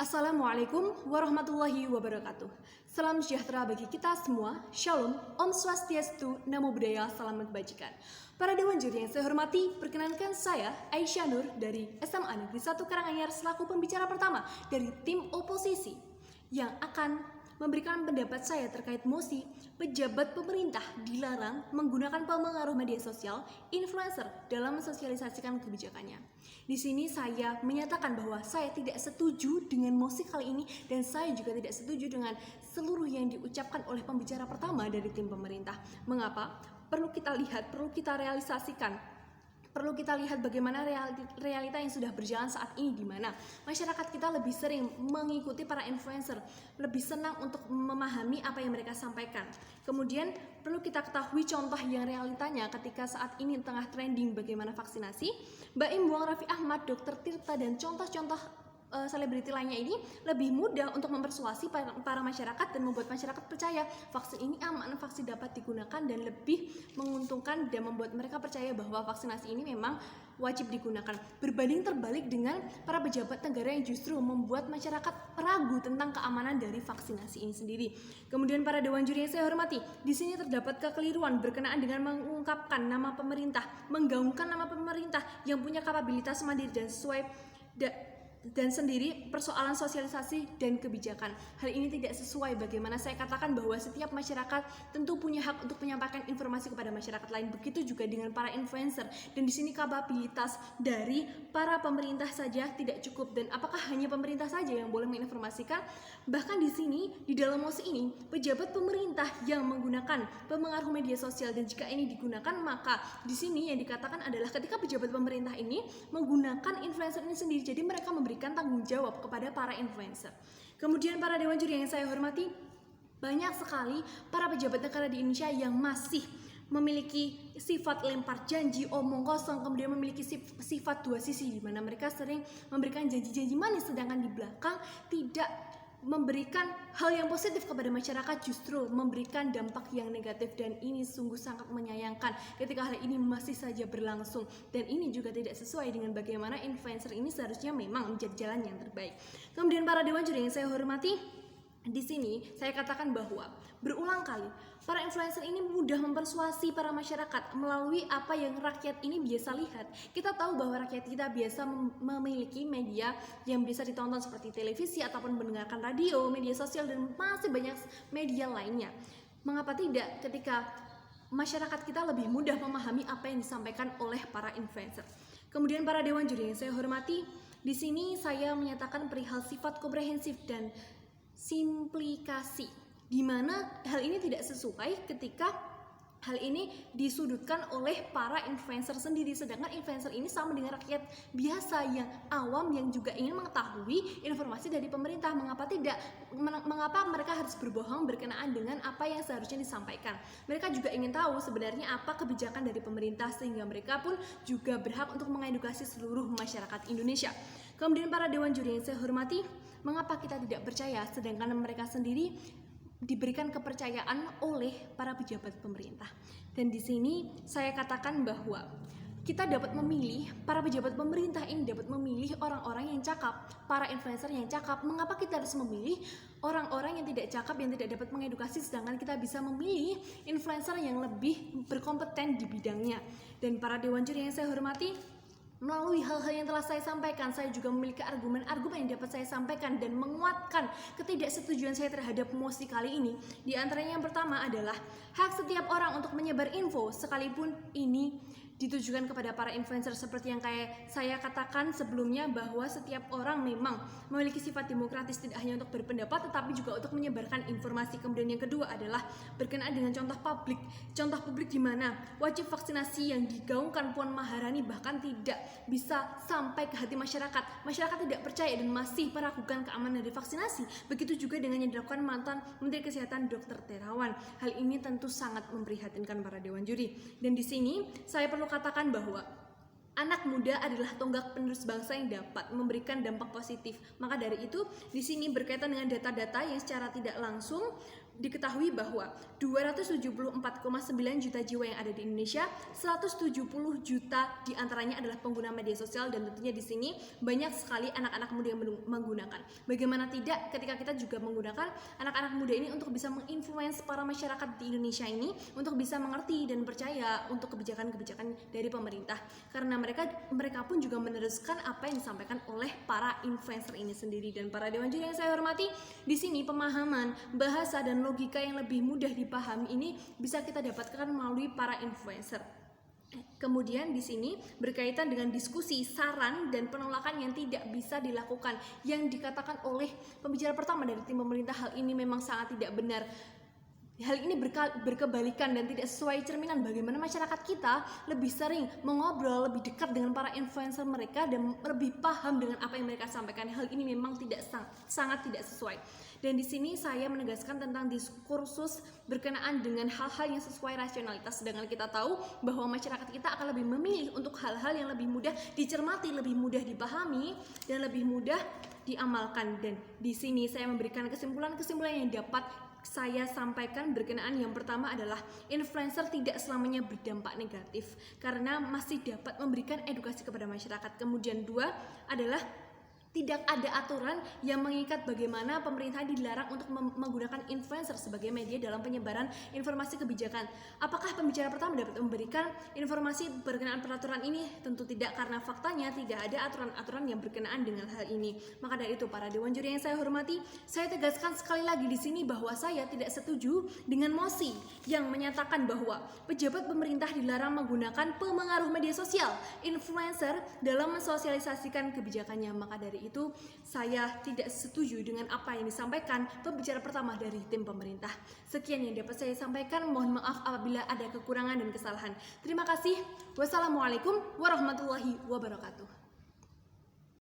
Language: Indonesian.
Assalamualaikum warahmatullahi wabarakatuh. Salam sejahtera bagi kita semua. Shalom, Om Swastiastu, Namo Buddhaya, Salam Kebajikan. Para Dewan Juri yang saya hormati, perkenankan saya Aisyah Nur dari SMA Negeri 1 Karanganyar selaku pembicara pertama dari tim oposisi yang akan memberikan pendapat saya terkait mosi pejabat pemerintah dilarang menggunakan pengaruh media sosial influencer dalam mensosialisasikan kebijakannya. Di sini saya menyatakan bahwa saya tidak setuju dengan mosi kali ini dan saya juga tidak setuju dengan seluruh yang diucapkan oleh pembicara pertama dari tim pemerintah. Mengapa? Perlu kita lihat, perlu kita realisasikan. Perlu kita lihat bagaimana realita yang sudah berjalan saat ini, di mana masyarakat kita lebih sering mengikuti para influencer, lebih senang untuk memahami apa yang mereka sampaikan. Kemudian perlu kita ketahui contoh yang realitanya ketika saat ini tengah trending bagaimana vaksinasi. Mbak Im Buang Raffi Ahmad, Dr. Tirta, dan contoh-contoh selebriti lainnya ini lebih mudah untuk mempersuasi para masyarakat dan membuat masyarakat percaya vaksin ini aman, vaksin dapat digunakan, dan lebih menguntungkan dan membuat mereka percaya bahwa vaksinasi ini memang wajib digunakan. Berbanding terbalik dengan para pejabat negara yang justru membuat masyarakat ragu tentang keamanan dari vaksinasi ini sendiri. Kemudian para dewan juri yang saya hormati, di sini terdapat kekeliruan berkenaan dengan mengungkapkan nama pemerintah, menggaungkan nama pemerintah yang punya kapabilitas mandiri dan sesuai dan sendiri persoalan sosialisasi dan kebijakan. Hal ini tidak sesuai. Bagaimana saya katakan bahwa setiap masyarakat tentu punya hak untuk menyampaikan informasi kepada masyarakat lain. Begitu juga dengan para influencer. Dan di sini kapabilitas dari para pemerintah saja tidak cukup. Dan apakah hanya pemerintah saja yang boleh menginformasikan? Bahkan di sini, di dalam mosi ini, pejabat pemerintah yang menggunakan pengaruh media sosial, dan jika ini digunakan, maka di sini yang dikatakan adalah ketika pejabat pemerintah ini menggunakan influencer ini sendiri, jadi mereka memberikan tanggung jawab kepada para influencer. Kemudian para dewan juri yang saya hormati, banyak sekali para pejabat negara di Indonesia yang masih memiliki sifat lempar janji, omong kosong, kemudian memiliki sifat dua sisi, di mana mereka sering memberikan janji-janji manis sedangkan di belakang tidak memberikan hal yang positif kepada masyarakat, justru memberikan dampak yang negatif. Dan ini sungguh sangat menyayangkan ketika hal ini masih saja berlangsung, dan ini juga tidak sesuai dengan bagaimana influencer ini seharusnya memang menjadi jalan yang terbaik. Kemudian para dewan juri yang saya hormati, di sini saya katakan bahwa berulang kali para influencer ini mudah mempersuasi para masyarakat melalui apa yang rakyat ini biasa lihat. Kita tahu bahwa rakyat kita biasa memiliki media yang bisa ditonton seperti televisi ataupun mendengarkan radio, media sosial, dan masih banyak media lainnya. Mengapa tidak ketika masyarakat kita lebih mudah memahami apa yang disampaikan oleh para influencer? Kemudian para dewan juri yang saya hormati, di sini saya menyatakan perihal sifat komprehensif dan simplikasi, di mana hal ini tidak sesuai ketika hal ini disudutkan oleh para influencer sendiri, sedangkan influencer ini sama dengan rakyat biasa yang awam yang juga ingin mengetahui informasi dari pemerintah. Mengapa mereka harus berbohong berkenaan dengan apa yang seharusnya disampaikan? Mereka juga ingin tahu sebenarnya apa kebijakan dari pemerintah, sehingga mereka pun juga berhak untuk mengedukasi seluruh masyarakat Indonesia. Kemudian para dewan juri yang saya hormati, mengapa kita tidak percaya sedangkan mereka sendiri diberikan kepercayaan oleh para pejabat pemerintah? Dan di sini saya katakan bahwa kita dapat memilih, para pejabat pemerintah ini dapat memilih orang-orang yang cakap, para influencer yang cakap. Mengapa kita harus memilih orang-orang yang tidak cakap, yang tidak dapat mengedukasi, sedangkan kita bisa memilih influencer yang lebih berkompeten di bidangnya? Dan para dewan juri yang saya hormati, melalui hal-hal yang telah saya sampaikan, saya juga memiliki argumen-argumen yang dapat saya sampaikan dan menguatkan ketidaksetujuan saya terhadap mosi kali ini. Di antaranya yang pertama adalah hak setiap orang untuk menyebar info, sekalipun ini ditujukan kepada para influencer, seperti yang kayak saya katakan sebelumnya, bahwa setiap orang memang memiliki sifat demokratis, tidak hanya untuk berpendapat tetapi juga untuk menyebarkan informasi. Kemudian yang kedua adalah berkenaan dengan contoh publik di mana wajib vaksinasi yang digaungkan Puan Maharani bahkan tidak bisa sampai ke hati masyarakat. Masyarakat tidak percaya dan masih meragukan keamanan dari vaksinasi. Begitu juga dengan yang dilakukan mantan Menteri Kesehatan Dr. Terawan. Hal ini tentu sangat memprihatinkan para dewan juri. Dan di sini saya perlu katakan bahwa Anak muda adalah tonggak penerus bangsa yang dapat memberikan dampak positif. Maka dari itu, di sini berkaitan dengan data-data yang secara tidak langsung diketahui bahwa 274,9 juta jiwa yang ada di Indonesia, 170 juta diantaranya adalah pengguna media sosial, dan tentunya di sini banyak sekali anak-anak muda yang menggunakan. Bagaimana tidak ketika kita juga menggunakan anak-anak muda ini untuk bisa menginfluence para masyarakat di Indonesia ini untuk bisa mengerti dan percaya untuk kebijakan-kebijakan dari pemerintah, karena mereka pun juga meneruskan apa yang disampaikan oleh para influencer ini sendiri. Dan para dewan juri yang saya hormati, di sini pemahaman, bahasa, dan logika yang lebih mudah dipahami ini bisa kita dapatkan melalui para influencer. Kemudian di sini berkaitan dengan diskusi, saran, dan penolakan yang tidak bisa dilakukan, yang dikatakan oleh pembicara pertama dari tim pemerintah, hal ini memang sangat tidak benar. Hal ini berkebalikan dan tidak sesuai cerminan bagaimana masyarakat kita lebih sering mengobrol, lebih dekat dengan para influencer mereka, dan lebih paham dengan apa yang mereka sampaikan. Hal ini memang sangat tidak sesuai. Dan di sini saya menegaskan tentang diskursus berkenaan dengan hal-hal yang sesuai rasionalitas, sedangkan kita tahu bahwa masyarakat kita akan lebih memilih untuk hal-hal yang lebih mudah dicermati, lebih mudah dipahami, dan lebih mudah diamalkan. Dan di sini saya memberikan kesimpulan-kesimpulan yang dapat saya sampaikan berkenaan. Yang pertama adalah influencer tidak selamanya berdampak negatif karena masih dapat memberikan edukasi kepada masyarakat. Kemudian dua adalah tidak ada aturan yang mengikat bagaimana pemerintah dilarang untuk menggunakan influencer sebagai media dalam penyebaran informasi kebijakan. Apakah pembicara pertama dapat memberikan informasi berkenaan peraturan ini? Tentu tidak, karena faktanya tidak ada aturan-aturan yang berkenaan dengan hal ini. Maka dari itu, para dewan juri yang saya hormati, saya tegaskan sekali lagi di sini bahwa saya tidak setuju dengan mosi yang menyatakan bahwa pejabat pemerintah dilarang menggunakan pengaruh media sosial, influencer, dalam mensosialisasikan kebijakannya. Maka dari itu saya tidak setuju dengan apa yang disampaikan pembicara pertama dari tim pemerintah. Sekian yang dapat saya sampaikan, mohon maaf apabila ada kekurangan dan kesalahan. Terima kasih. Wassalamualaikum warahmatullahi wabarakatuh.